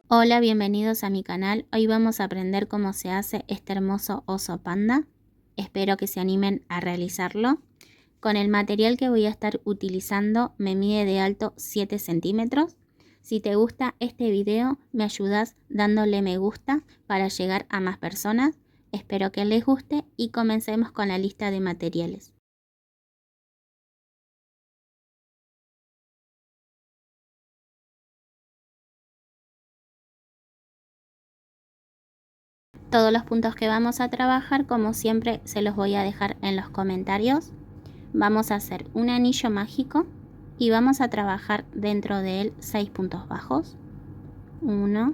Hola, bienvenidos a mi canal. Hoy vamos a aprender cómo se hace este hermoso oso panda. Espero que se animen a realizarlo. Con el material que voy a estar utilizando me mide de alto 7 centímetros. Si te gusta este video, me ayudas dándole me gusta para llegar a más personas. Espero que les guste y comencemos con la lista de materiales. Todos los puntos que vamos a trabajar, como siempre, se los voy a dejar en los comentarios. Vamos a hacer un anillo mágico y vamos a trabajar dentro de él 6 puntos bajos. 1,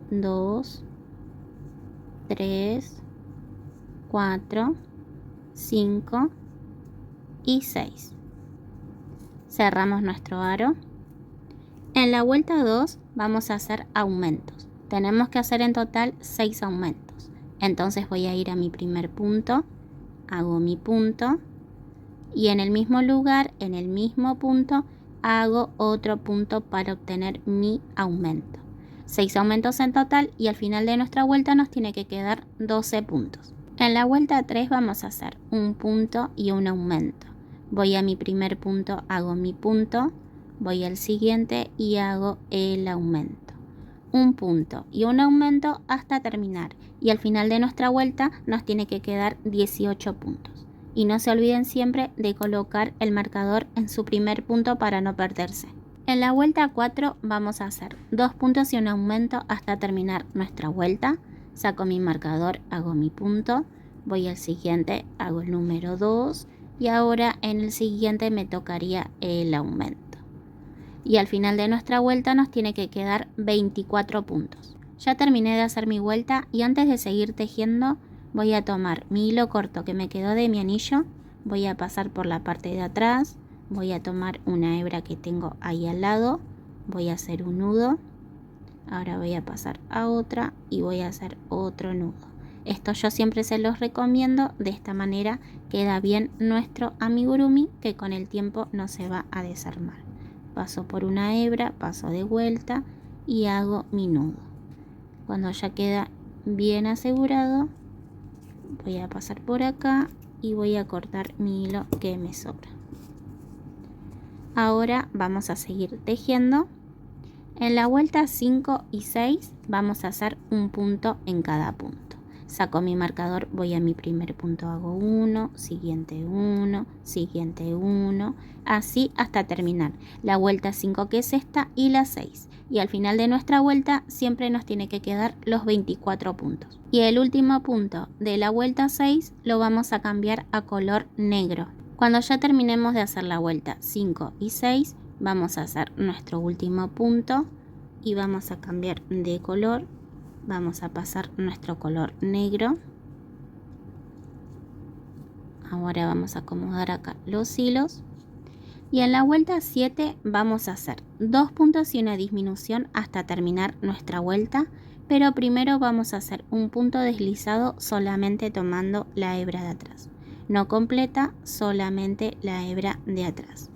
2, 3, 4, 5 y 6. Cerramos nuestro aro. En la vuelta 2 vamos a hacer aumentos. Tenemos que hacer en total 6 aumentos. Entonces voy a ir a mi primer punto, hago mi punto y en el mismo lugar, en el mismo punto, hago otro punto para obtener mi aumento. 6 aumentos en total y al final de nuestra vuelta nos tiene que quedar 12 puntos. En la vuelta 3 vamos a hacer un punto y un aumento. Voy a mi primer punto, hago mi punto, voy al siguiente y hago el aumento. Un punto y un aumento hasta terminar y al final de nuestra vuelta nos tiene que quedar 18 puntos. Y no se olviden siempre de colocar el marcador en su primer punto para no perderse. En la vuelta 4 vamos a hacer 2 puntos y un aumento hasta terminar nuestra vuelta. Saco mi marcador, hago mi punto, voy al siguiente, hago el número 2 y ahora en el siguiente me tocaría el aumento. Y al final de nuestra vuelta nos tiene que quedar 24 puntos. Ya terminé de hacer mi vuelta y antes de seguir tejiendo voy a tomar mi hilo corto que me quedó de mi anillo, voy a pasar por la parte de atrás, voy a tomar una hebra que tengo ahí al lado, voy a hacer un nudo, ahora voy a pasar a otra y voy a hacer otro nudo. Esto yo siempre se los recomiendo, de esta manera queda bien nuestro amigurumi que con el tiempo no se va a desarmar. Paso por una hebra, paso de vuelta y hago mi nudo. Cuando ya queda bien asegurado, voy a pasar por acá y voy a cortar mi hilo que me sobra. Ahora vamos a seguir tejiendo. En la vuelta 5 y 6 vamos a hacer un punto en cada punto. Saco mi marcador, voy a mi primer punto, hago 1, siguiente 1, siguiente 1, así hasta terminar la vuelta 5 que es esta y la 6. Y al final de nuestra vuelta siempre nos tiene que quedar los 24 puntos. Y el último punto de la vuelta 6 lo vamos a cambiar a color negro. Cuando ya terminemos de hacer la vuelta 5 y 6, vamos a hacer nuestro último punto y vamos a cambiar de color. Vamos a pasar nuestro color negro. Ahora vamos a acomodar acá los hilos. Y en la vuelta 7 vamos a hacer 2 puntos y una disminución hasta terminar nuestra vuelta. Pero primero vamos a hacer un punto deslizado solamente tomando la hebra de atrás. No completa, solamente la hebra de atrás.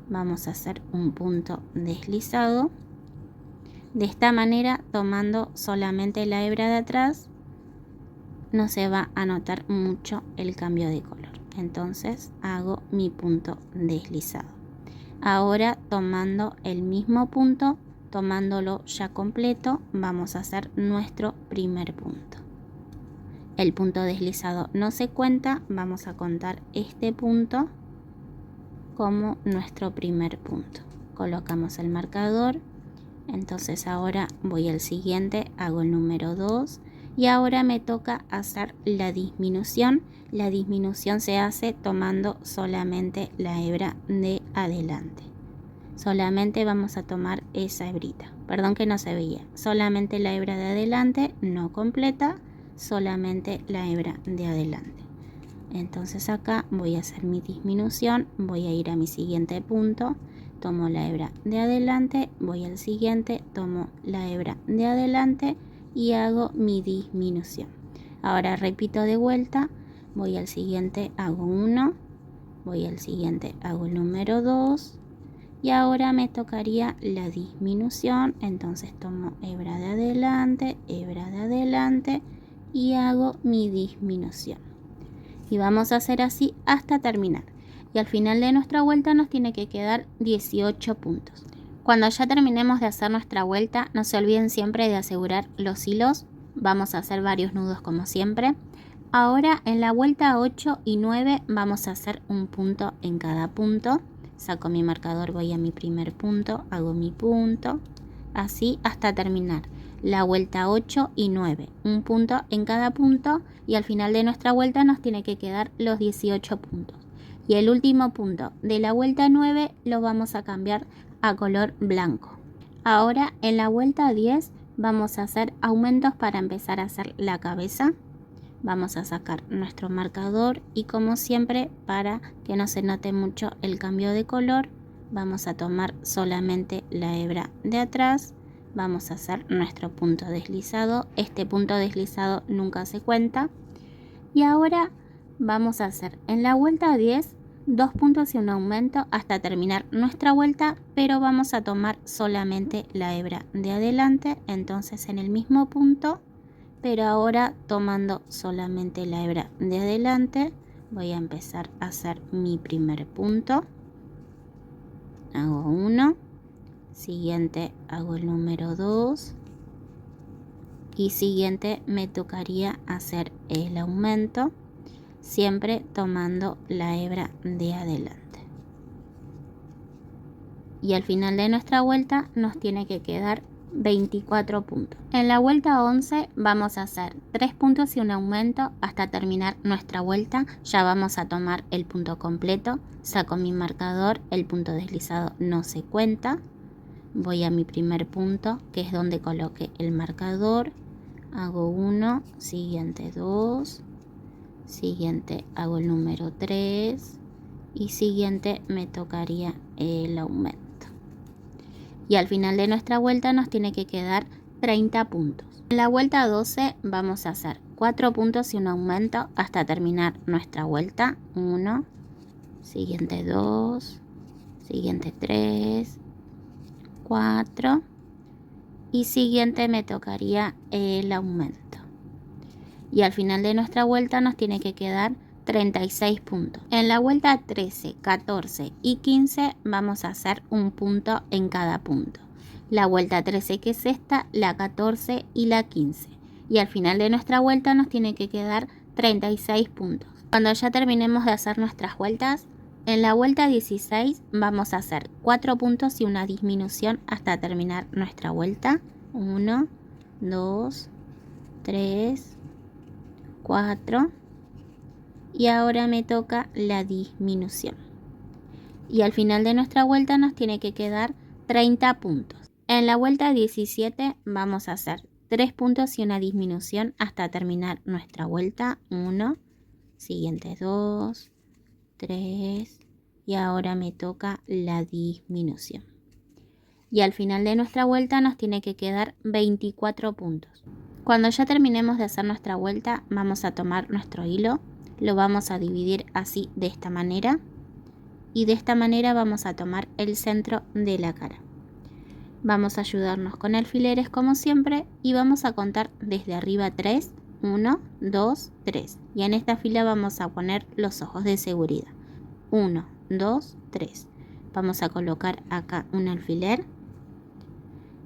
Vamos a hacer un punto deslizado. De esta manera, tomando solamente la hebra de atrás, no se va a notar mucho el cambio de color. Entonces hago mi punto deslizado. Ahora tomando el mismo punto, tomándolo ya completo, vamos a hacer nuestro primer punto. El punto deslizado no se cuenta, vamos a contar este punto como nuestro primer punto. Colocamos el marcador. Entonces ahora voy al siguiente, hago el número 2 y ahora me toca hacer la disminución. La disminución se hace tomando solamente la hebra de adelante. Solamente vamos a tomar esa hebrita. Perdón que no se veía. Solamente la hebra de adelante, no completa, solamente la hebra de adelante. Entonces acá voy a hacer mi disminución, voy a ir a mi siguiente punto. Tomo la hebra de adelante, voy al siguiente, tomo la hebra de adelante y hago mi disminución. Ahora repito de vuelta, voy al siguiente, hago 1, voy al siguiente, hago el número 2 Y ahora me tocaría la disminución, entonces tomo hebra de adelante y hago mi disminución. Y vamos a hacer así hasta terminar. Y al final de nuestra vuelta nos tiene que quedar 18 puntos. Cuando ya terminemos de hacer nuestra vuelta, no se olviden siempre de asegurar los hilos. Vamos a hacer varios nudos como siempre. Ahora en la vuelta 8 y 9 vamos a hacer un punto en cada punto. Saco mi marcador, voy a mi primer punto, hago mi punto, así hasta terminar. La vuelta 8 y 9, un punto en cada punto y al final de nuestra vuelta nos tiene que quedar los 18 puntos. Y el último punto de la vuelta 9 lo vamos a cambiar a color blanco. Ahora en la vuelta 10 vamos a hacer aumentos para empezar a hacer la cabeza. Vamos a sacar nuestro marcador y como siempre, para que no se note mucho el cambio de color, vamos a tomar solamente la hebra de atrás. Vamos a hacer nuestro punto deslizado. Este punto deslizado nunca se cuenta. Y ahora vamos a hacer en la vuelta 10 2 puntos y un aumento hasta terminar nuestra vuelta, pero vamos a tomar solamente la hebra de adelante. Entonces en el mismo punto, pero ahora tomando solamente la hebra de adelante, voy a empezar a hacer mi primer punto. Hago 1, siguiente hago el número 2 y siguiente me tocaría hacer el aumento, siempre tomando la hebra de adelante. Y al final de nuestra vuelta nos tiene que quedar 24 puntos. En la vuelta 11 vamos a hacer 3 puntos y un aumento hasta terminar nuestra vuelta. Ya vamos a tomar el punto completo. Saco mi marcador, el punto deslizado no se cuenta. Voy a mi primer punto, que es donde coloqué el marcador. Hago 1, siguiente 2, siguiente hago el número 3 y siguiente me tocaría el aumento. Y al final de nuestra vuelta nos tiene que quedar 30 puntos. En la vuelta 12 vamos a hacer 4 puntos y un aumento hasta terminar nuestra vuelta. 1, siguiente 2, siguiente 3, 4 y siguiente me tocaría el aumento. Y al final de nuestra vuelta nos tiene que quedar 36 puntos. En la vuelta 13, 14 y 15 vamos a hacer un punto en cada punto. La vuelta 13 que es esta, la 14 y la 15. Y al final de nuestra vuelta nos tiene que quedar 36 puntos. Cuando ya terminemos de hacer nuestras vueltas, en la vuelta 16 vamos a hacer 4 puntos y una disminución hasta terminar nuestra vuelta. 1, 2, 3, 4 y ahora me toca la disminución. Y al final de nuestra vuelta nos tiene que quedar 30 puntos. En la vuelta 17 vamos a hacer 3 puntos y una disminución hasta terminar nuestra vuelta. 1, siguiente 2, 3 y ahora me toca la disminución. Y al final de nuestra vuelta nos tiene que quedar 24 puntos. Cuando ya terminemos de hacer nuestra vuelta, vamos a tomar nuestro hilo, lo vamos a dividir así de esta manera y de esta manera vamos a tomar el centro de la cara. Vamos a ayudarnos con alfileres como siempre y vamos a contar desde arriba 3, 1, 2, 3 y en esta fila vamos a poner los ojos de seguridad. 1, 2, 3. Vamos a colocar acá un alfiler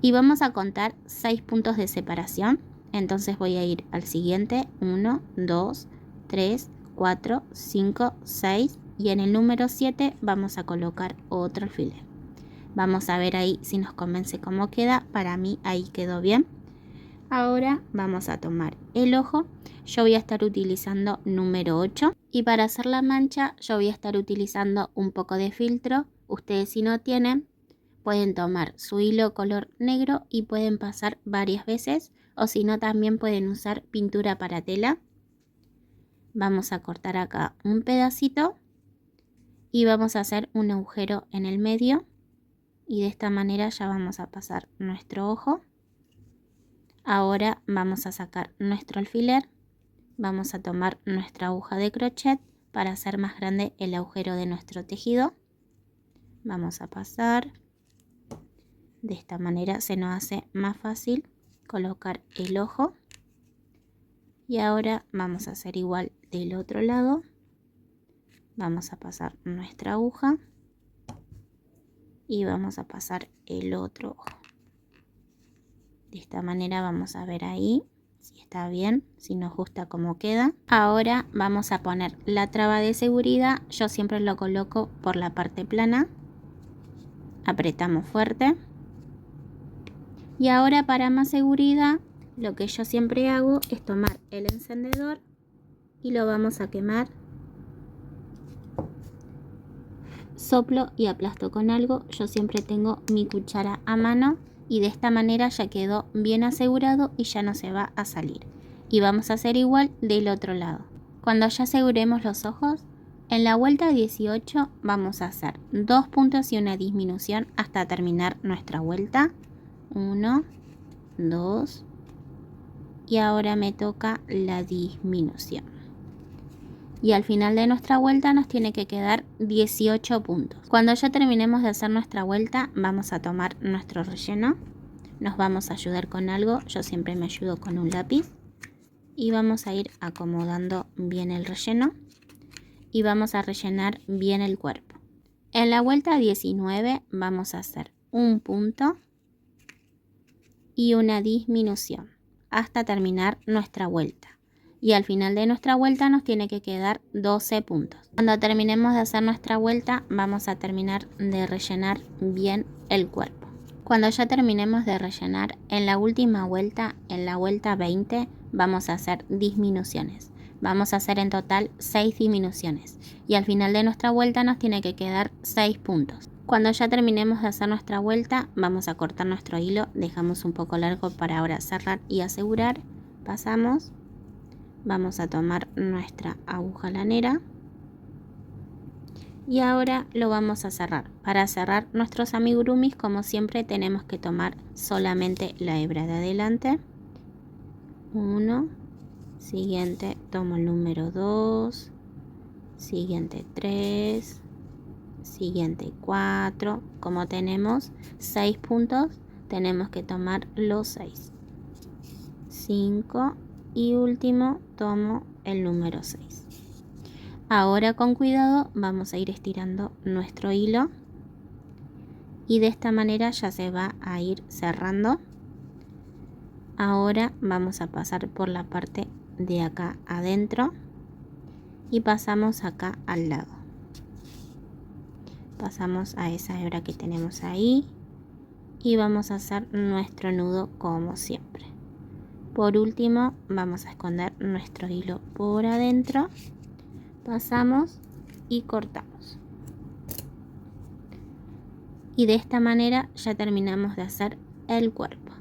y vamos a contar 6 puntos de separación. Entonces voy a ir al siguiente, 1, 2, 3, 4, 5, 6 y en el número 7 vamos a colocar otro alfiler. Vamos a ver ahí si nos convence cómo queda. Para mí ahí quedó bien. Ahora vamos a tomar el ojo. Yo voy a estar utilizando número 8 y para hacer la mancha yo voy a estar utilizando un poco de filtro. Ustedes si no tienen pueden tomar su hilo color negro y pueden pasar varias veces o si no también pueden usar pintura para tela. Vamos a cortar acá un pedacito y vamos a hacer un agujero en el medio y de esta manera ya vamos a pasar nuestro ojo. Ahora vamos a sacar nuestro alfiler, vamos a tomar nuestra aguja de crochet para hacer más grande el agujero de nuestro tejido. vamos a pasar. De esta manera se nos hace más fácil colocar el ojo. Y ahora vamos a hacer igual del otro lado. Vamos a pasar nuestra aguja y vamos a pasar el otro ojo. De esta manera vamos a ver ahí si está bien, si nos gusta cómo queda. Ahora vamos a poner la traba de seguridad. Yo siempre lo coloco por la parte plana. Apretamos fuerte. Y ahora, para más seguridad, lo que yo siempre hago es tomar el encendedor y lo vamos a quemar. Soplo y aplasto con algo. Yo siempre tengo mi cuchara a mano y de esta manera ya quedó bien asegurado y ya no se va a salir. Y vamos a hacer igual del otro lado. Cuando ya aseguremos los ojos, en la vuelta 18 vamos a hacer 2 puntos y una disminución hasta terminar nuestra vuelta. 1, 2 y ahora me toca la disminución. Y al final de nuestra vuelta nos tiene que quedar 18 puntos. Cuando ya terminemos de hacer nuestra vuelta, vamos a tomar nuestro relleno. Nos vamos a ayudar con algo. Yo siempre me ayudo con un lápiz. Y vamos a ir acomodando bien el relleno. Y vamos a rellenar bien el cuerpo. En la vuelta 19 vamos a hacer un punto y una disminución hasta terminar nuestra vuelta. Y al final de nuestra vuelta nos tiene que quedar 12 puntos. Cuando terminemos de hacer nuestra vuelta, vamos a terminar de rellenar bien el cuerpo. Cuando ya terminemos de rellenar, en la última vuelta, en la vuelta 20, vamos a hacer disminuciones. Vamos a hacer en total 6 disminuciones. Y al final de nuestra vuelta nos tiene que quedar 6 puntos. Cuando ya terminemos de hacer nuestra vuelta, vamos a cortar nuestro hilo. Dejamos un poco largo para ahora cerrar y asegurar. Pasamos. Vamos a tomar nuestra aguja lanera y ahora lo vamos a cerrar. Para cerrar nuestros amigurumis, como siempre, tenemos que tomar solamente la hebra de adelante. 1, siguiente tomo el número 2, siguiente 3, siguiente 4. Como tenemos 6 puntos, tenemos que tomar los 6. 5 y último tomo el número 6. Ahora con cuidado vamos a ir estirando nuestro hilo y de esta manera ya se va a ir cerrando. Ahora vamos a pasar por la parte de acá adentro y pasamos acá al lado. Pasamos a esa hebra que tenemos ahí y vamos a hacer nuestro nudo como siempre. Por último, vamos a esconder nuestro hilo por adentro. Pasamos y cortamos. Y de esta manera ya terminamos de hacer el cuerpo.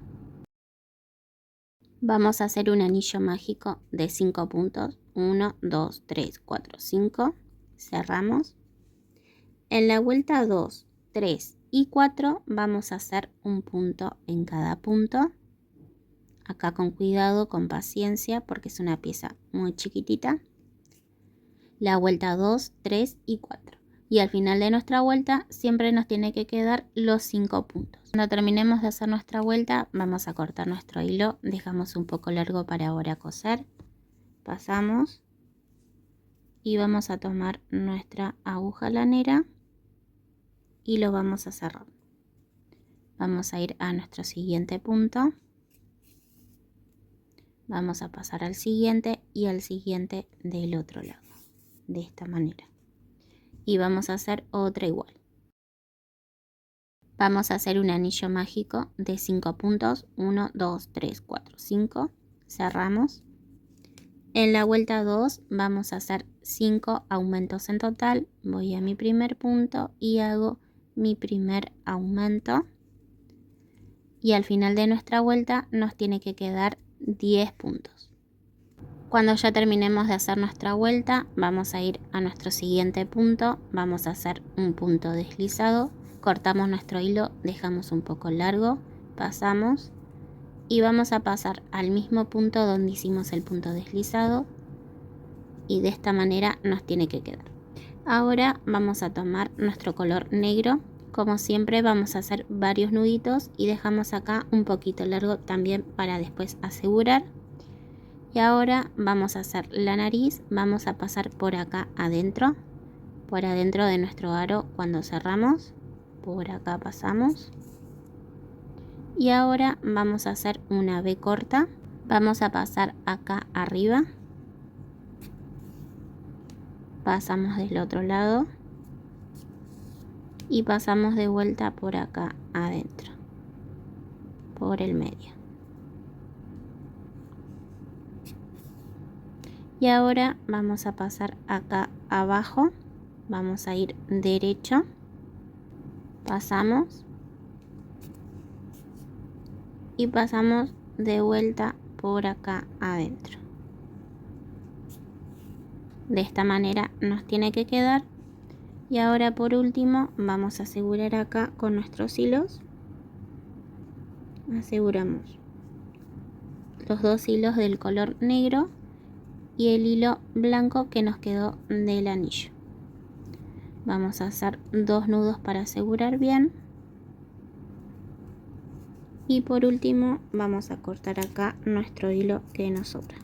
Vamos a hacer un anillo mágico de 5 puntos. 1, 2, 3, 4, 5. Cerramos. En la vuelta 2, 3 y 4 vamos a hacer un punto en cada punto. Acá con cuidado, con paciencia, porque es una pieza muy chiquitita. La vuelta 2, 3 y 4. Y al final de nuestra vuelta siempre nos tiene que quedar los 5 puntos. Cuando terminemos de hacer nuestra vuelta, vamos a cortar nuestro hilo. Dejamos un poco largo para ahora coser. Pasamos. Y vamos a tomar nuestra aguja lanera. Y lo vamos a cerrar. Vamos a ir a nuestro siguiente punto. Vamos a pasar al siguiente y al siguiente del otro lado. De esta manera. Y vamos a hacer otra igual. Vamos a hacer un anillo mágico de 5 puntos. 1, 2, 3, 4, 5. Cerramos. En la vuelta 2 vamos a hacer 5 aumentos en total. Voy a mi primer punto y hago mi primer aumento. Y al final de nuestra vuelta nos tiene que quedar 10 puntos. Cuando ya terminemos de hacer nuestra vuelta, vamos a ir a nuestro siguiente punto. Vamos a hacer un punto deslizado. Cortamos nuestro hilo, dejamos un poco largo, pasamos y vamos a pasar al mismo punto donde hicimos el punto deslizado. Y de esta manera nos tiene que quedar. Ahora vamos a tomar nuestro color negro. Como siempre vamos a hacer varios nuditos y dejamos acá un poquito largo también para después asegurar. Y ahora vamos a hacer la nariz, vamos a pasar por acá adentro, por adentro de nuestro aro cuando cerramos, por acá pasamos. Y ahora vamos a hacer una V corta, vamos a pasar acá arriba, pasamos del otro lado y pasamos de vuelta por acá adentro, por el medio. Y ahora vamos a pasar acá abajo, vamos a ir derecho, pasamos y pasamos de vuelta por acá adentro. De esta manera nos tiene que quedar. Y ahora por último vamos a asegurar acá con nuestros hilos. Aseguramos los dos hilos del color negro y el hilo blanco que nos quedó del anillo. Vamos a hacer 2 nudos para asegurar bien. Y por último vamos a cortar acá nuestro hilo que nos sobra.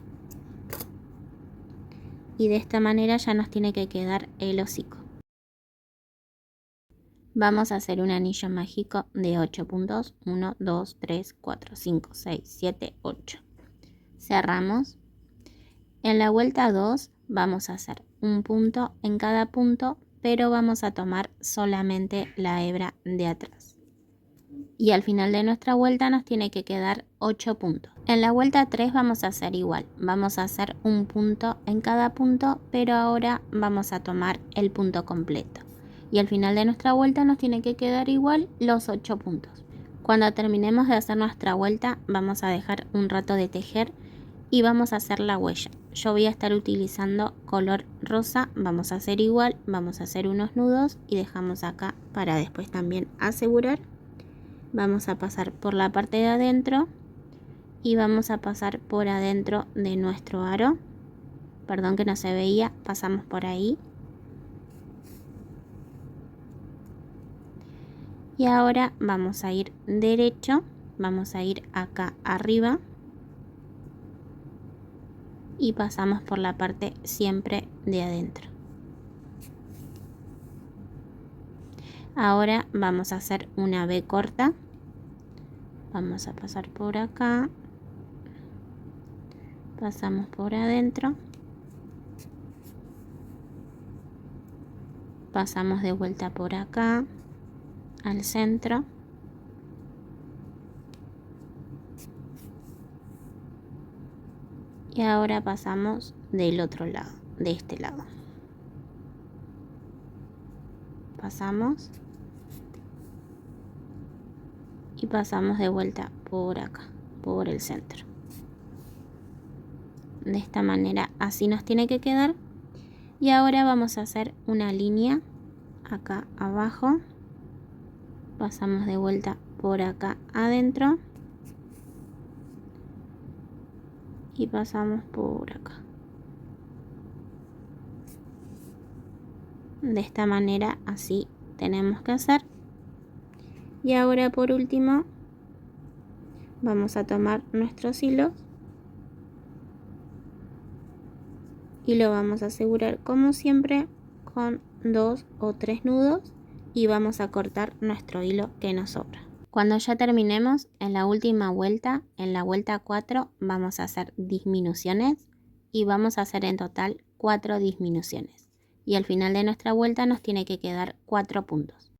Y de esta manera ya nos tiene que quedar el hocico. Vamos a hacer un anillo mágico de 8 puntos. 1, 2, 3, 4, 5, 6, 7, 8. Cerramos. En la vuelta 2 vamos a hacer un punto en cada punto, pero vamos a tomar solamente la hebra de atrás. Y al final de nuestra vuelta nos tiene que quedar 8 puntos. En la vuelta 3 vamos a hacer igual. Vamos a hacer un punto en cada punto, pero ahora vamos a tomar el punto completo. Y al final de nuestra vuelta nos tiene que quedar igual los 8 puntos. Cuando terminemos de hacer nuestra vuelta vamos a dejar un rato de tejer y vamos a hacer la huella. Yo voy a estar utilizando color rosa, vamos a hacer igual, vamos a hacer unos nudos y dejamos acá para después también asegurar. Vamos a pasar por la parte de adentro y vamos a pasar por adentro de nuestro aro. Perdón que no se veía, pasamos por ahí. Y ahora vamos a ir derecho, vamos a ir acá arriba y pasamos por la parte siempre de adentro. Ahora vamos a hacer una V corta, vamos a pasar por acá, pasamos por adentro, pasamos de vuelta por acá al centro y ahora pasamos del otro lado, de este lado. Pasamos y pasamos de vuelta por acá, por el centro. De esta manera así nos tiene que quedar. Y ahora vamos a hacer una línea acá abajo, pasamos de vuelta por acá adentro y pasamos por acá. De esta manera así tenemos que hacer. Y ahora por último vamos a tomar nuestros hilos y lo vamos a asegurar como siempre con 2 o 3 nudos y vamos a cortar nuestro hilo que nos sobra. Cuando ya terminemos en la última vuelta, en la vuelta 4, vamos a hacer disminuciones y vamos a hacer en total 4 disminuciones. Y al final de nuestra vuelta nos tiene que quedar 4 puntos.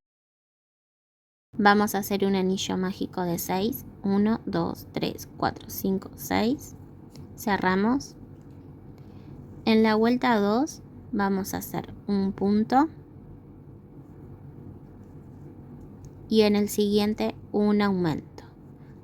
Vamos a hacer un anillo mágico de 6. 1, 2, 3, 4, 5, 6. Cerramos. En la vuelta 2 vamos a hacer un punto. Y en el siguiente un aumento.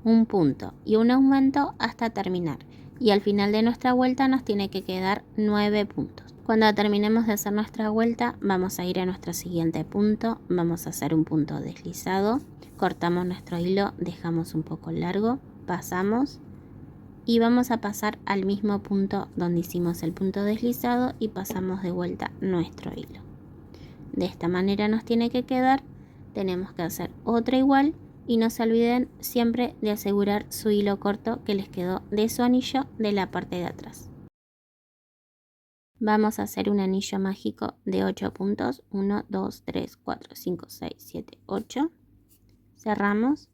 Un punto y un aumento hasta terminar. Y al final de nuestra vuelta nos tiene que quedar 9 puntos. Cuando terminemos de hacer nuestra vuelta vamos a ir a nuestro siguiente punto. Vamos a hacer un punto deslizado. Cortamos nuestro hilo, dejamos un poco largo, pasamos y vamos a pasar al mismo punto donde hicimos el punto deslizado y pasamos de vuelta nuestro hilo. De esta manera nos tiene que quedar. tenemos que hacer otra igual y no se olviden siempre de asegurar su hilo corto que les quedó de su anillo de la parte de atrás. Vamos a hacer un anillo mágico de 8 puntos, 1, 2, 3, 4, 5, 6, 7, 8. Cerramos.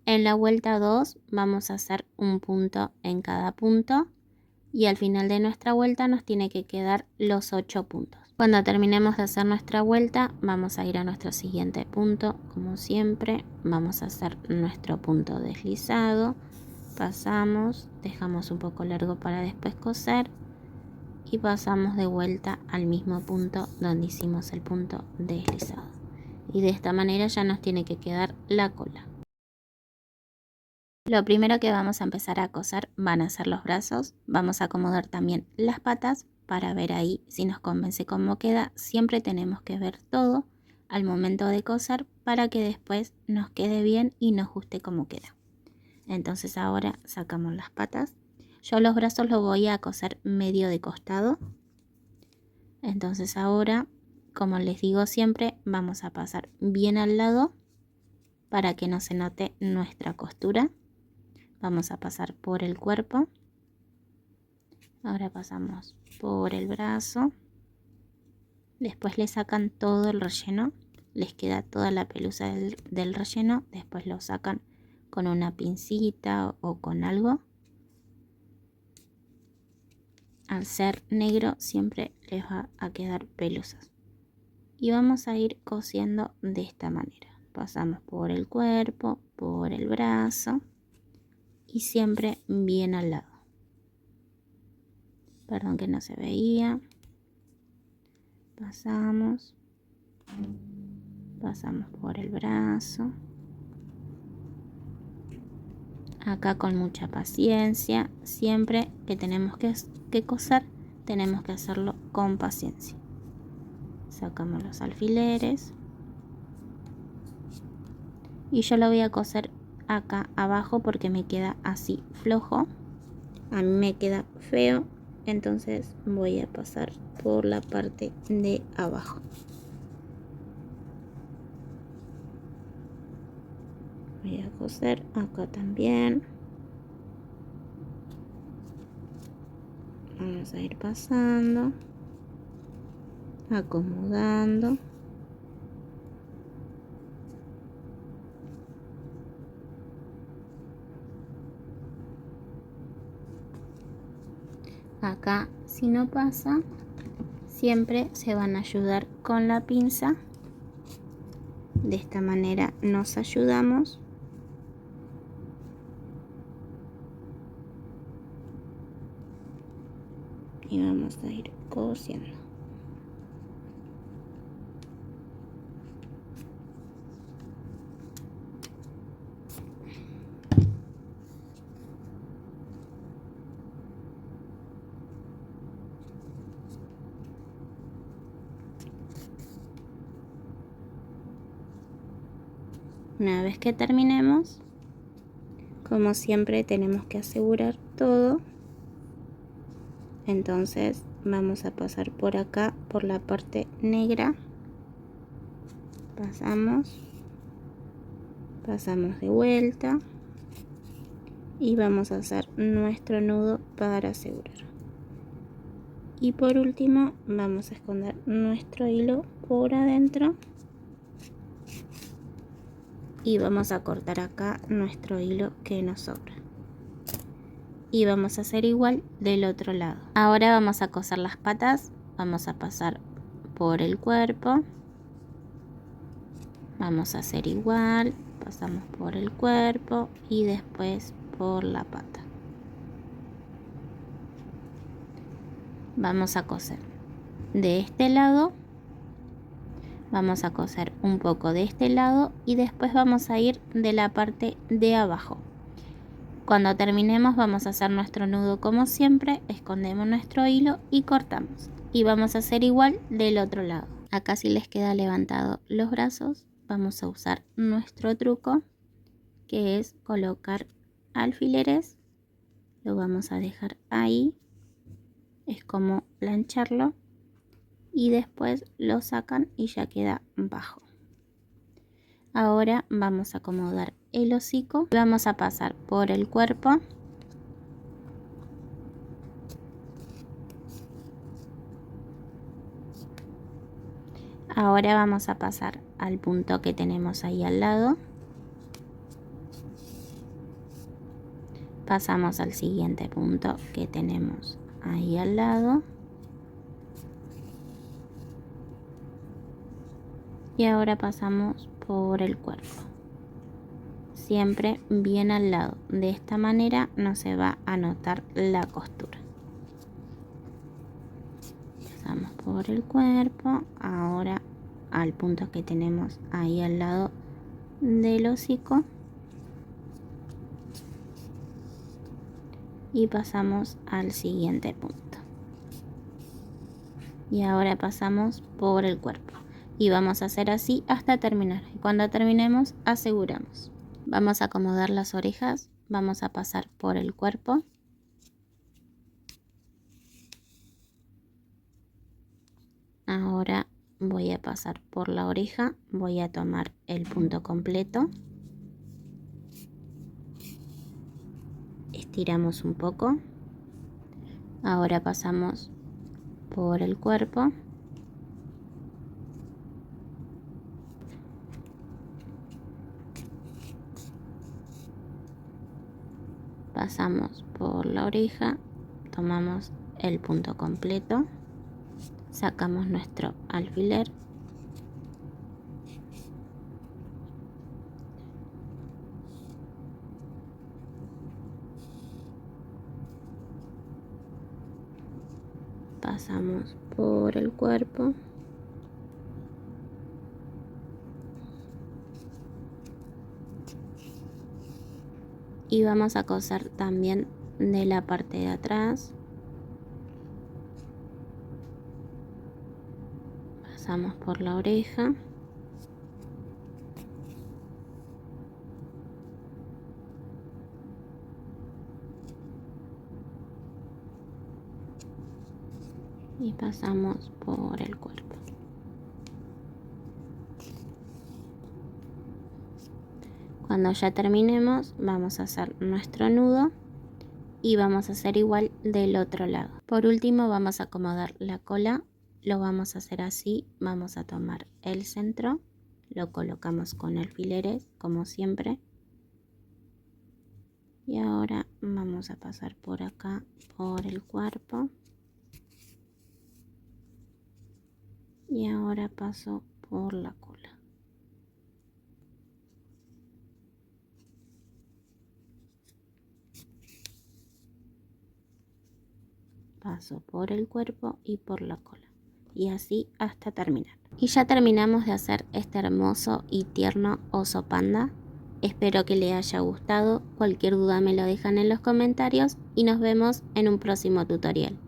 En la vuelta 2 vamos a hacer un punto en cada punto y al final de nuestra vuelta nos tiene que quedar los 8 puntos. Cuando terminemos de hacer nuestra vuelta vamos a ir a nuestro siguiente punto. Como siempre vamos a hacer nuestro punto deslizado, pasamos, dejamos un poco largo para después coser y pasamos de vuelta al mismo punto donde hicimos el punto deslizado, y de esta manera ya nos tiene que quedar la cola. Lo primero que vamos a empezar a coser van a ser los brazos. Vamos a acomodar también las patas para ver ahí si nos convence cómo queda. Siempre tenemos que ver todo al momento de coser para que después nos quede bien y nos guste cómo queda. Entonces ahora sacamos las patas. Yo los brazos los voy a coser medio de costado. Entonces ahora, como les digo siempre, vamos a pasar bien al lado para que no se note nuestra costura. Vamos a pasar por el cuerpo. Ahora pasamos por el brazo. Después le sacan todo el relleno. Les queda toda la pelusa del relleno. Después lo sacan con una pincita o con algo. Al ser negro siempre les va a quedar pelusas. Y vamos a ir cosiendo de esta manera. Pasamos por el cuerpo, por el brazo y siempre bien al lado. Perdón que no se veía. Pasamos por el brazo. Acá con mucha paciencia. Siempre que tenemos que coser, tenemos que hacerlo con paciencia. Sacamos los alfileres. Y yo lo voy a coser acá abajo porque me queda así flojo. A mí me queda feo. Entonces voy a pasar por la parte de abajo. Voy a coser acá también. Vamos a ir pasando, acomodando. Acá, si no pasa, siempre se van a ayudar con la pinza. De esta manera nos ayudamos. Y vamos a ir cosiendo. Una vez que terminemos, como siempre tenemos que asegurar todo. Entonces vamos a pasar por acá, por la parte negra. Pasamos de vuelta y vamos a hacer nuestro nudo para asegurar. Y por último vamos a esconder nuestro hilo por adentro y vamos a cortar acá nuestro hilo que nos sobra. Y vamos a hacer igual del otro lado. Ahora vamos a coser las patas. Vamos a pasar por el cuerpo. Vamos a hacer igual. Pasamos por el cuerpo y después por la pata. Vamos a coser de este lado. Vamos a coser un poco de este lado y después vamos a ir de la parte de abajo. Cuando terminemos vamos a hacer nuestro nudo como siempre, escondemos nuestro hilo y cortamos. Y vamos a hacer igual del otro lado. Acá si les queda levantado los brazos, vamos a usar nuestro truco, que es colocar alfileres. Lo vamos a dejar ahí, es como plancharlo. y después lo sacan y ya queda bajo. Ahora vamos a acomodar el hocico y vamos a pasar por el cuerpo. Ahora vamos a pasar al punto que tenemos ahí al lado. Pasamos al siguiente punto que tenemos ahí al lado. Y ahora pasamos por el cuerpo. Siempre bien al lado. De esta manera no se va a notar la costura. Pasamos por el cuerpo. Ahora al punto que tenemos ahí al lado del hocico. Y pasamos al siguiente punto. Y ahora pasamos por el cuerpo. Y vamos a hacer así hasta terminar. Y cuando terminemos, aseguramos. Vamos a acomodar las orejas, vamos a pasar por el cuerpo. Ahora voy a pasar por la oreja, voy a tomar el punto completo. Estiramos un poco. Ahora pasamos por el cuerpo. Pasamos por la oreja, tomamos el punto completo, sacamos nuestro alfiler, pasamos por el cuerpo, y vamos a coser también de la parte de atrás. Pasamos por la oreja. Y pasamos por el cuerpo. Cuando ya terminemos, vamos a hacer nuestro nudo y vamos a hacer igual del otro lado. Por último, vamos a acomodar la cola. Lo vamos a hacer así. Vamos a tomar el centro, lo colocamos con alfileres, como siempre. Y ahora vamos a pasar por acá, por el cuerpo. Y ahora paso por la cola. Paso por el cuerpo y por la cola. Y así hasta terminar. Y ya terminamos de hacer este hermoso y tierno oso panda. Espero que les haya gustado. Cualquier duda me lo dejan en los comentarios y nos vemos en un próximo tutorial.